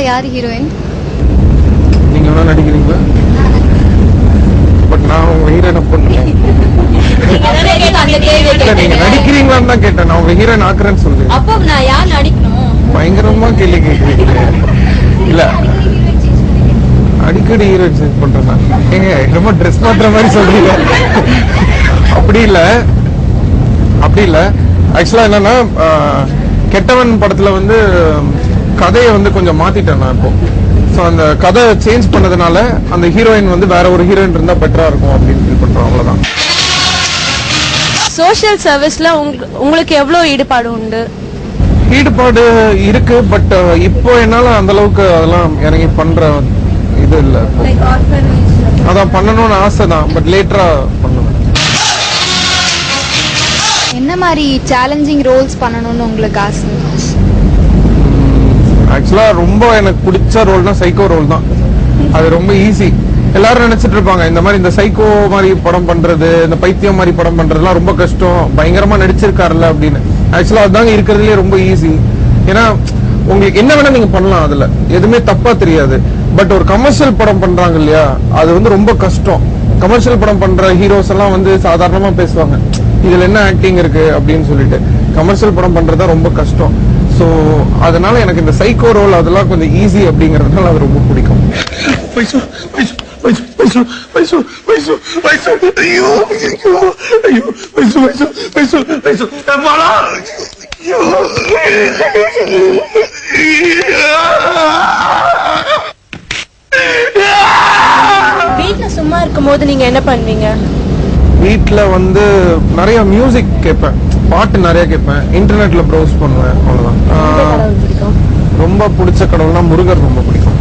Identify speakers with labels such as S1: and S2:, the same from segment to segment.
S1: யார் ஹீரோயின்?
S2: நீங்க வேணா நடிக்கிறீங்களா? பட் நான் உங்க ஹீரோயினை பண்ணுவேன். நீங்க நடிக்கிறீங்களான்னு தான் கேட்டேன். நான் உங்க ஹீரோயின் ஆக்குறேன்னு சொல்லுங்க.
S1: அப்போ நான் யார் நடிக்கணும்?
S2: பயங்கரமா கேள்வி கேட்குறீங்க. இல்ல அடிக்கடி ஹீரோயின் சேஞ்ச் பண்றேன். ஏங்க ரொம்ப ட்ரெஸ் மாத்துற மாதிரி சொல்றீங்க. அப்படி இல்ல ஆக்சுவலா என்னன்னா கெட்டவன் படத்துல வந்து கதையை வந்து கொஞ்சம் மாத்திட்டேன் நான் இப்போ. சோ அந்த கதை சேஞ்ச் பண்ணதுனால அந்த ஹீரோயின் வந்து வேற ஒரு ஹீரோயின் இருந்தா பெட்டரா இருக்கும் அப்படின்னு ஃபீல் பண்றோம். அவ்வளவுதான்.
S3: சோஷியல் சர்வீஸ்ல உங்களுக்கு எவ்வளவு ஈடுபாடு உண்டு?
S2: ஈடுபாடு இருக்கு. பட் இப்போ என்னால அந்த அளவுக்கு அதெல்லாம் இறங்கி பண்ற இது இல்ல. அதான் பண்ணணும்னு ஆசை தான். பட் லேட்டரா பண்ணுவேன்.
S1: என்ன மாதிரி சேலஞ்சிங் ரோல்ஸ் பண்ணணும்னு உங்களுக்கு ஆசை?
S2: ஆக்சுவலா ரொம்ப எனக்கு பிடிச்ச ரோல்னா சைக்கோ ரோல் தான். அது ரொம்ப ஈஸி. எல்லாரும் நினைச்சிட்டு இருப்பாங்க இந்த மாதிரி இந்த சைக்கோ மாதிரி படம் பண்றது, இந்த பைத்தியம் மாதிரி படம் பண்றதுலாம் ரொம்ப கஷ்டம், பயங்கரமா நடிச்சிருக்காருல்ல அப்படின்னு. ஆக்சுவலா அதுதாங்க இருக்கிறதுலே ரொம்ப ஈஸி. ஏன்னா உங்களுக்கு என்ன வேணா நீங்க பண்ணலாம், அதுல எதுவுமே தப்பா தெரியாது. பட் ஒரு கமர்ஷியல் படம் பண்றாங்க இல்லையா, அது வந்து ரொம்ப கஷ்டம். கமர்ஷியல் படம் பண்ற ஹீரோஸ் எல்லாம் வந்து சாதாரணமா பேசுவாங்க, இதுல என்ன ஆக்டிங் இருக்கு அப்படின்னு சொல்லிட்டு. கமர்ஷியல் படம் பண்றதா ரொம்ப கஷ்டம். சோ அதனால எனக்கு இந்த சைக்கோ ரோல் அதெல்லாம் கொஞ்சம் ஈஸி அப்படிங்கறதுனால அது ரொம்ப பிடிக்கும்.
S3: வீட்ல சும்மா இருக்கும் போது நீங்க என்ன பண்ணுவீங்க?
S2: வீட்ல வந்து நிறைய மியூசிக் கேட்பேன், பாட்டு நிறைய கேட்பேன், இன்டர்நெட்ல ப்ரௌஸ் பண்ணுவேன். அவ்வளவுதான். ரொம்ப பிடிச்ச கடவுள்னா முருகர் ரொம்ப பிடிக்கும்.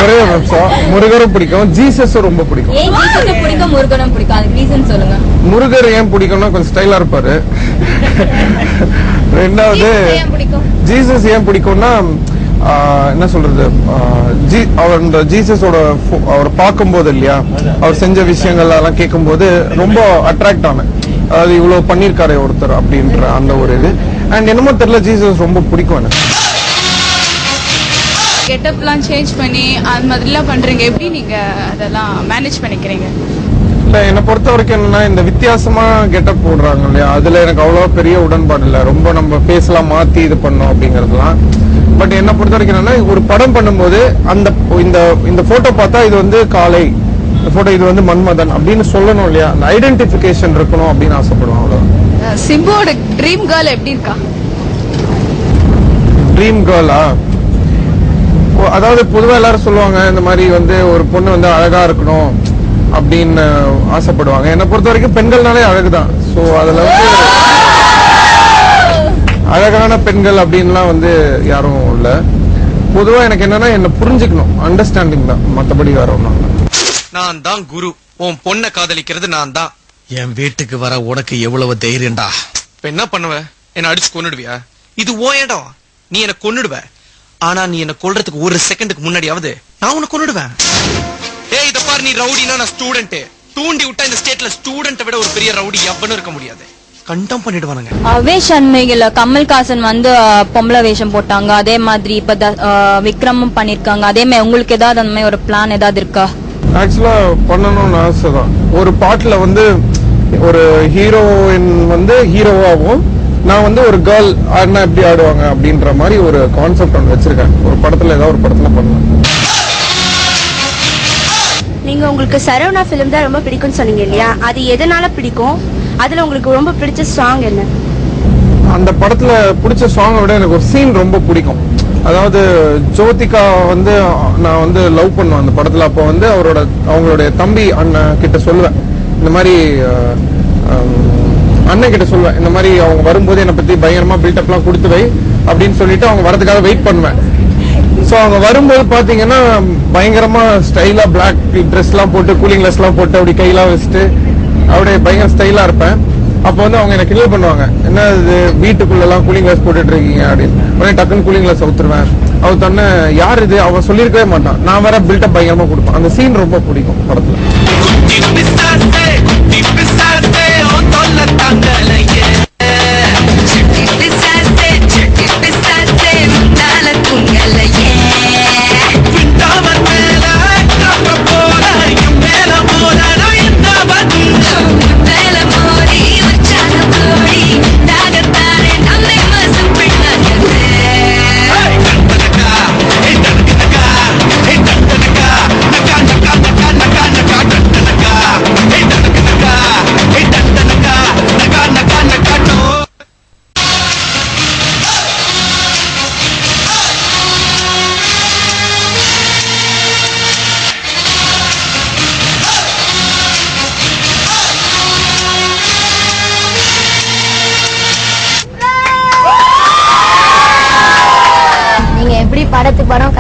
S2: ஒரே நிமிஷம். முருகரும் பிடிக்கும், ஜீசஸும் ரொம்ப பிடிக்கும்.
S1: முருகனும் பிடிக்கும். அதுக்கு ரீசன் சொல்லுங்க.
S2: முருகர் ஏன் பிடிக்கும்னா கொஞ்சம் ஸ்டைலா இருப்பாரு. ரெண்டாவது ஜீசஸ் ஏன் பிடிக்கும்னா என்ன சொல்றது, அவர் இந்த ஜீசஸோட அவரை பார்க்கும் போது இல்லையா, அவர் செஞ்ச விஷயங்கள் எல்லாம் கேட்கும் போது ரொம்ப அட்ராக்ட் ஆனேன். அதாவது இவ்வளவு பண்ணிருக்காரு ஒருத்தர் அப்படின்ற அந்த ஒரு இது. அண்ட் என்னமோ தெரியல, ஜீசஸ் ரொம்ப பிடிக்கும் எனக்கு.
S4: கெட்டப்லாம் சேஞ்ச் பண்ணி அந்த மாதிரிலாம் பண்றீங்க, எப்படி நீங்க அதெல்லாம் மேனேஜ் பண்ணிக்கிறீங்க?
S2: இல்ல என்னை பொறுத்த வரைக்கும் என்னன்னா, இந்த வித்தியாசமா கெட்டப் போடுறாங்க இல்லையா, அதுல எனக்கு அவ்வளவு பெரிய உடன்பாடு இல்ல. ரொம்ப நம்ம ஃபேஸ் எல்லாம் மாத்தி இது பண்ணோம் அப்படிங்கறதுலாம். பட் என்ன பொறுத்த வரைக்கும் என்னன்னா, ஒரு படம் பண்ணும்போது அந்த இந்த போட்டோ பார்த்தா இது வந்து காளை, இந்த போட்டோ இது வந்து மன்மதன் அப்படின்னு சொல்லணும் இல்லையா, அந்த ஐடென்டிபிகேஷன் இருக்கணும் அப்படின்னு ஆசைப்படுவோம். அவ்வளவுதான்.
S4: சிம்புவோட ட்ரீம் கேர்ள் எப்படி இருக்கா?
S2: ட்ரீம் கேர்ளா? அதாவது பொதுவா எல்லாரும் சொல்லுவாங்க இந்த மாதிரி வந்து ஒரு பொண்ணு வந்து அழகா இருக்கணும் அப்படின்னு ஆசைப்படுவாங்க. என்னை பொறுத்த வரைக்கும் பெண்கள்னாலே அழகுதான். சோ அதுல வந்து அழகான பெண்கள் அப்படின்லாம் வந்து யாரும் இல்ல. பொதுவா எனக்கு என்னன்னா, என்ன புரிஞ்சுக்கணும், அண்டர்ஸ்டாண்டிங் தான், மத்தபடி வேற ஒண்ணும் இல்ல.
S5: நான் தான் குரு, உன் பொண்ணை காதலிக்கிறது நான் தான். என் வீட்டுக்கு வர உனக்கு எவ்வளவு தைரியம்டா? இப்ப என்ன பண்ணுவ? என்ன அடிச்சு கொன்னுடுவியா? இது ஓ இடம், நீ என்ன கொன்னுடுவ. ஆனா நீ என்ன கொல்றதுக்கு ஒரு செகண்டுக்கு முன்னாடியாவது நான் உன்னை கொன்னுடுவேன். ஏய் இத பாரு, நீ ரவுடினா நான் ஸ்டூடெண்ட். தூண்டி விட்டா இந்த ஸ்டேட்ல ஸ்டூடெண்ட்டை விட ஒரு பெரிய ரவுடி எவனும் இருக்க முடியாது. கண்டம் பண்ணிடுவானுங்க.
S3: வேஷன்மையில கமல்ஹாசன் வந்து பொம்பளை வேஷம் போட்டாங்க, அதே மாதிரி இப்ப விக்ரமும் பண்ணிருக்காங்க. அதே மாதிரி உங்களுக்கு ஏதாவது அந்த மாதிரி ஒரு பிளான் ஏதாவது இருக்கா?
S2: ஆக்சுவலா பண்ணணும்னு ஆசைதான். ஒரு பாட்டுல வந்து ஒரு ஹீரோயின் வந்து ஹீரோவாகவும், நான் வந்து ஒரு கேர்ள் ஆடினா எப்படி ஆடுவாங்க அப்படின்ற மாதிரி ஒரு கான்செப்ட் ஒன்று வச்சிருக்கேன். ஒரு படத்துல ஏதாவது ஒரு படத்துல பண்ணுவேன்.
S6: நீங்க உங்களுக்கு சரவணா பிலிம் தான் ரொம்ப பிடிக்கும்னு சொன்னீங்க இல்லையா, அது எதனால பிடிக்கும்? அதுல உங்களுக்கு ரொம்ப பிடிச்ச சாங் என்ன?
S2: அந்த படத்துல பிடிச்ச சாங்கை விட எனக்கு ஒரு சீன் ரொம்ப பிடிக்கும். அதாவது ஜோதிகா வந்து நான் வந்து லவ் பண்ணுவேன் அந்த படத்துல. அப்போ வந்து அவங்களுடைய தம்பி அண்ணன் கிட்ட சொல்லுவேன், இந்த மாதிரி அண்ணன் கிட்ட சொல்லுவேன், இந்த மாதிரி அவங்க வரும்போது என்னை பத்தி பயங்கரமா பில்டப் எல்லாம் கொடுத்து வை அப்படின்னு சொல்லிட்டு அவங்க வரதுக்காக வெயிட் பண்ணுவேன். சோ அவங்க வரும்போது பாத்தீங்கன்னா பயங்கரமா ஸ்டைலா பிளாக் ட்ரெஸ் எல்லாம் போட்டு, கூலிங் கிளாஸ் எல்லாம் போட்டு, அப்படி கையெல்லாம் வச்சுட்டு அப்படியே பயங்கர ஸ்டைலா இருப்பேன். அப்ப வந்து அவங்க எனக்கு கிளியர் பண்ணுவாங்க, என்ன இது வீட்டுக்குள்ள எல்லாம் கூலிங் கிளாஸ் போட்டுட்டு இருக்கீங்க அப்படின்னு. உடனே டக்குன்னு கூலிங் கிளாஸ் அவுத்துருவேன். அவர் தன்ன யார் இது அவன் சொல்லிருக்கவே மாட்டான், நான் வேற பில்டப் பயங்கரமா கொடுப்பேன். அந்த சீன் ரொம்ப பிடிக்கும் படத்துல.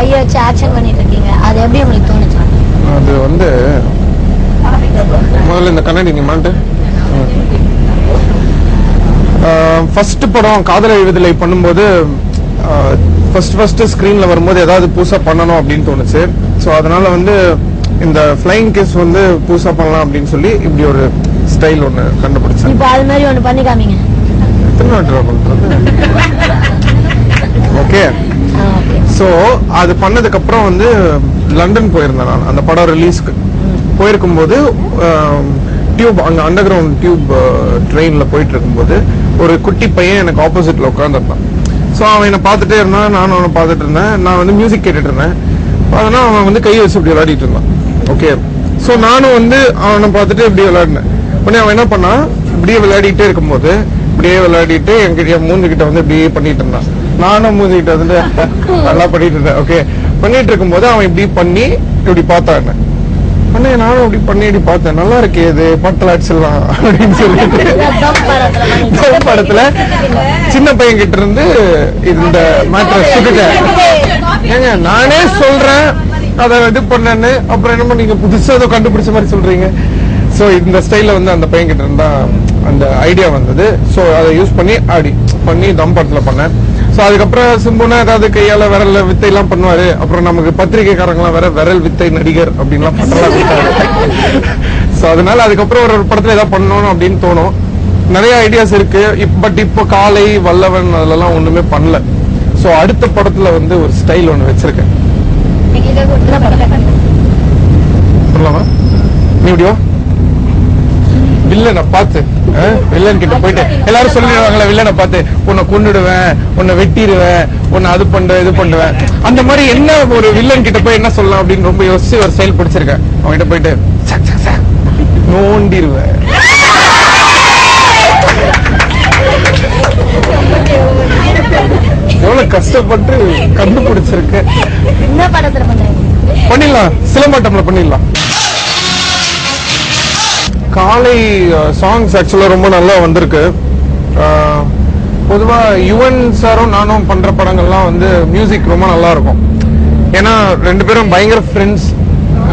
S7: கையை வச்சு ஆக்ஷன் பண்ணிட்டு இருக்கீங்க, அது எப்படி உங்களுக்கு தோணுச்சு?
S2: அது வந்து முதல்ல இந்த கண்ணாடி நீ மாட்டு ஃபர்ஸ்ட் படம் காதல் எழுதுதலை பண்ணும்போது ஃபர்ஸ்ட் ஸ்கிரீன்ல வரும்போது ஏதாவது புதுசா பண்ணணும் அப்படின்னு தோணுச்சு. ஸோ அதனால வந்து இந்த ஃபிளைங் கிஸ் வந்து புதுசா பண்ணலாம் அப்படின்னு சொல்லி இப்படி ஒரு ஸ்டைல் ஒண்ணு கண்டுபிடிச்சேன்.
S7: இப்போ அது மாதிரி ஒண்ணு பண்ணி காமிங்க.
S2: ஓகே. சோ அது பண்ணதுக்கு அப்புறம் வந்து லண்டன் போயிருந்தேன் நான். அந்த படம் ரிலீஸ்க்கு போயிருக்கும் போது டியூப் அங்க அண்டர் கிரவுண்ட் டியூப் ட்ரெயின்ல போயிட்டு இருக்கும்போது ஒரு குட்டி பையன் எனக்கு ஆப்போசிட்ல உட்காந்துருந்தான். சோ அவன் என்ன பார்த்துட்டே இருந்தான், நானும் அவனை பார்த்துட்டு இருந்தேன். நான் வந்து மியூசிக் கேட்டுட்டு இருந்தேன். அதனால அவன் வந்து கையை வச்சு இப்படி விளையாடிட்டு இருந்தான். ஓகே. சோ நானும் வந்து அவனை பார்த்துட்டு இப்படி விளையாடினேன். உடனே அவன் என்ன பண்ணான், இப்படியே விளையாடிட்டே இருக்கும்போது இப்படியே விளையாடிட்டு என்கிட்ட மூஞ்சிக்கிட்ட வந்து இப்படியே பண்ணிட்டு இருந்தான். நானும் மூஞ்சிக்கிட்ட வந்து நல்லா பண்ணிட்டு இருந்தேன். ஓகே. பண்ணிட்டு இருக்கும்போது அவன் இப்படி பண்ணி இப்படி பார்த்தான் என்ன. உடனே நானும் இப்படி பண்ணி இப்படி பார்த்தேன், நல்லா இருக்கே இது பட்டல அடிச்சிடலாம் அப்படின்னு சொல்லிட்டு படத்துல சின்ன பையன் கிட்ட இருந்து இந்த மேட்ரஸ் சுட்டுட்டேன். ஏங்க நானே சொல்றேன் அதை இது பண்ணேன்னு, அப்புறம் என்ன நீங்க புதுசா ஏதோ கண்டுபிடிச்ச மாதிரி சொல்றீங்க. சோ இந்த ஸ்டைல்ல வந்து அந்த பையன் கிட்ட இருந்தா அந்த ஐடியா வந்தது. சோ அதை யூஸ் பண்ணி அப்படி பண்ணி தம் படத்துல பண்ணேன். சோ அதுக்கப்புறம் சிம்புனா ஏதாவது கையால விரல் வித்தை எல்லாம் பண்ணுவாரு. அப்புறம் நமக்கு பத்திரிகைக்காரங்க எல்லாம் வேற விரல் வித்தை நடிகர் அப்படின்லாம் பண்றாங்க. சோ அதனால அதுக்கப்புறம் ஒரு படத்துல ஏதாவது பண்ணணும் அப்படின்னு தோணும். நிறைய ஐடியாஸ் இருக்கு. பட் இப்போ காலை வல்லவன் அதெல்லாம் ஒண்ணுமே பண்ணல. சோ அடுத்த படத்துல வந்து ஒரு ஸ்டைல் ஒண்ணு வச்சிருக்கேன். சொல்லலாமா? நீ இப்படியோ வில்லனை பார்த்து வில்லன் கிட்ட போயிட்டு எல்லாரும் சொல்லிடுவாங்களா, வில்லனை பார்த்து உன்னை கொன்னுடுவேன், உன்னை வெட்டிடுவேன், உன்னை அது பண்ணுவேன் இது பண்ணுவேன். அந்த மாதிரி என்ன ஒரு வில்லன் கிட்ட போய் என்ன சொல்லலாம் அப்படின்னு ரொம்ப யோசிச்சு ஒரு ஸ்டைல் பிடிச்சிருக்கேன். அவன்கிட்ட போயிட்டு நோண்டிடுவேன். எவ்வளவு கஷ்டப்பட்டு கண்டுபிடிச்சிருக்கேன்.
S7: என்ன படத்துல
S2: பண்ணிடலாம், சிலம்பாட்டம்ல பண்ணிடலாம். காலை சாங்ஸ் ஆக்சுவலா ரொம்ப நல்லா வந்திருக்கு. பொதுவா யுவன் சாரும் நானும் பண்ற படங்கள்லாம் வந்து மியூசிக் ரொம்ப நல்லா இருக்கும். ஏன்னா ரெண்டு பேரும் பயங்கர ஃப்ரெண்ட்ஸ்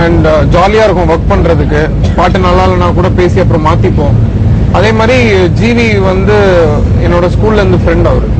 S2: அண்ட் ஜாலியா இருக்கும் ஒர்க் பண்றதுக்கு. பாட்டு நல்லா இல்லைன்னா கூட பேசி அப்புறம் மாத்திப்போம். அதே மாதிரி ஜிவி வந்து என்னோட ஸ்கூல்ல இருந்து ஃப்ரெண்ட் அவரு.